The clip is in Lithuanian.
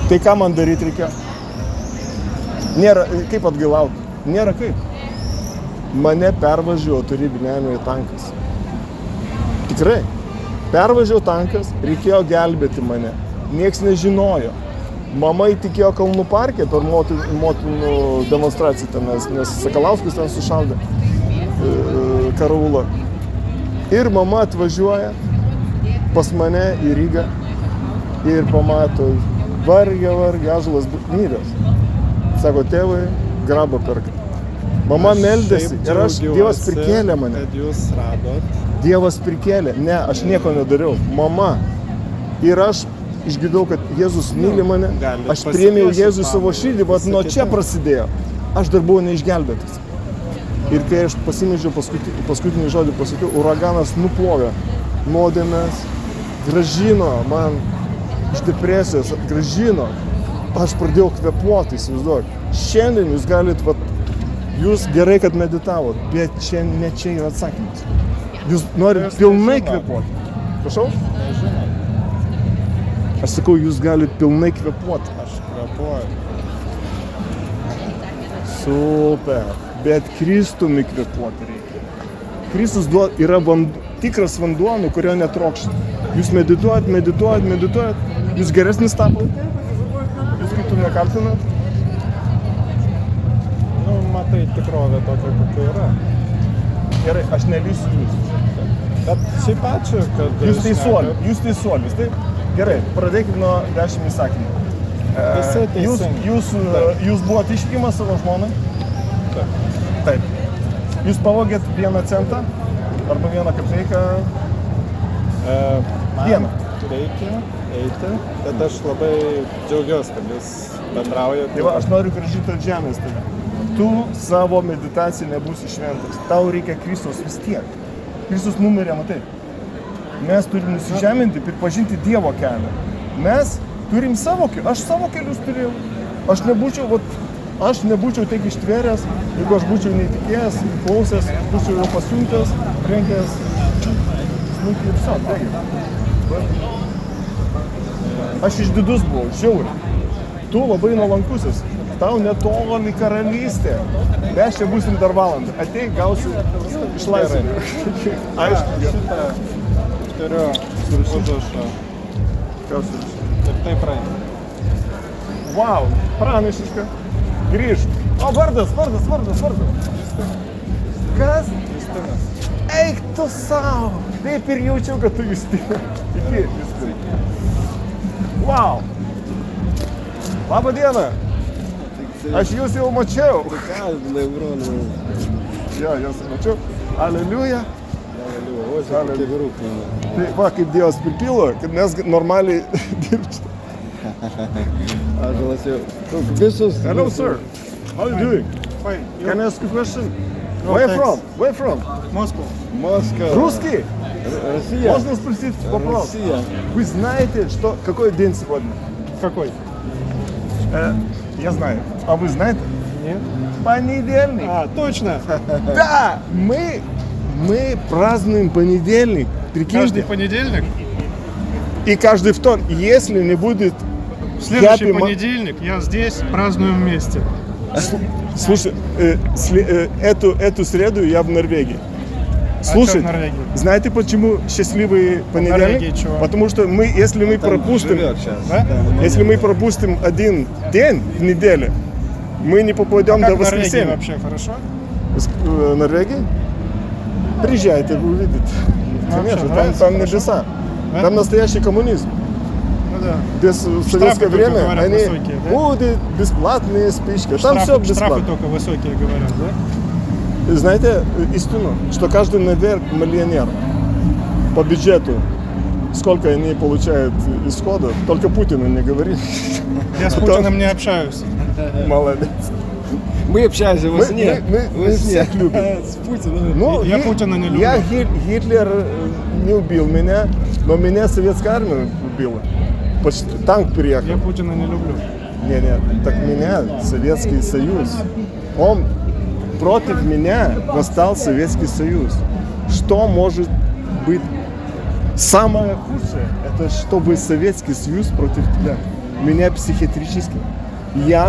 Tai ką man daryti reikėjo? Nėra, kaip atgailauti? Nėra kaip. Mane pervažiavo tarybinėje tankas. Tikrai. Pervažiavo tankas, reikėjo gelbėti mane. Nieks nežinojo. Mama įtikėjo Kalnų parke per motinų demonstraciją ten, nes Sakalauskas ten sušaudė karaulą. Ir mama atvažiuoja pas mane į Rygą ir pamato, vargė, ąžuolas miręs. Sako, tėvai, grabą perka. Mama meldėsi ir Dievas prikėlė mane. Kad jūs radot. Dievas prikėlė. Ne, aš nieko nedariau. Mama. Ir aš išgirdau, kad Jėzus myli mane. Aš priėmiau Jėzų savo širdį, bet nuo čia prasidėjo. Aš dar buvau neišgelbėtas. Ir kai aš pasimeldžiau paskutinį žodį pasakiau, uraganas nuplovė nuodėmes, gražino man iš depresijos, gražino. Aš pradėjau kvėpuoti, įsivaizduoju. Šiandien jūs galit, jūs gerai, kad meditavot, bet ne čia yra atsakymas. Jūs norit pilnai kvėpuoti. Prašau? Nežinau. Aš sakau, jūs galit pilnai kvėpuoti. Aš kvėpuoju. Super. Bet Kristumi kvėpuoti reikia. Kristus yra tikras vanduo, nuo kurio netrokšti. Jūs medituojat. Jūs geresnis tapo. Jūs kitų nekaltinat. Nu, matai tikrovę tokia, kokia yra. Gerai, aš nelysiu jūs. Bet šiaip ačiū, kad... Jūs teisuolis, taip? Gerai, pradėkime nuo 10 įsakymų. Jūs buvote ištikimas savo žmonai? Taip. Jūs pavogėt 1 centą arba 1 kapeiką? Man reikia eiti, bet aš labai džiaugiuosi, kad jūs bendraujate. Tai va, aš noriu grąžinti ant žemės tave. Tu savo meditaciją nebūsi šventas. Tau reikia Kristus vis tiek. Kristus numirė, matai. Mes turim nusižeminti, pripažinti Dievo kelią. Mes turim savo kelius. Aš savo kelius turėjau. Aš nebūčiau taip ištvėręs, jeigu aš būčiau neįtikėjęs, klausęs, būčiau jau pasiuntęs, renkęs, smulkiai ir viso. Aš išdidus buvau, žiauriai. Tu labai nuolankusis. Tau netoli karalystė. Mes čia būsim dar valandą. Ateik, gausi išlaisvę. Aišku. Šitą turiu užrašą. Kas surašė? Ir tai praeina. Vau, pranašiška. Grįžt. O, vardas. Kas? Justinas. Eik tu savo. Taip ir jaučiau, kad tu Justinas. Iki, Justinas. Vau. Labą dieną. Aš jūs jau mačiau. Ką, Lebronų? Jo, jūs mačiau. Aleliuja. Aleliuja. Tai va, kaip Dievas pripilo, kad mes normaliai dirbtume. Ąžuolas jau. Visus. Hello, sir. How are you doing? Fine. Can I ask you a question? No, Where thanks. from? Where from? Moscow. Москва. Русский? Россия. Можно спросить вопрос? Россия. Вы знаете, что какой день сегодня? Какой? Я знаю. А вы знаете? Нет. Понедельник. А, точно. Да, мы празднуем понедельник. Каждый Прикиньте. понедельник. И каждый вторник. Если не будет Следующий Happy понедельник я здесь празднуем вместе. Слушай, эту среду я в Норвегии. Слушай, в Норвегии? знаете, почему счастливый понедельник? Норвегии чего? Потому что если мы пропустим, Да? если мы пропустим один день в неделе, мы не попадем Как до в Норвегии воскресенья. вообще хорошо? В Норвегии? Приезжайте, вы увидите. Конечно, вообще там нравится, хорошо? небеса. Да? Там настоящий коммунизм. Ну да. Без советское только, время говорят, они высокие, да? будут бесплатные спички. Там все Штрафы бесплатно. только высокие говорят, да? Знаете истину, что каждый наверх миллионер по бюджету, сколько они получают исходов, только Путину не говорит. Я с Путиным не общаюсь. Молодец. Мы общаемся во сне. Мы всех любим. С Путиным. Ну, Я Путина не люблю. Гитлер не убил меня, но меня советская армия убила. Почти танк приехал. Я Путина не люблю. Нет, так меня Советский Союз. Он против меня восстал Советский Союз. Что может быть самое худшее? Это чтобы Советский Союз против тебя. Меня психиатрически. Я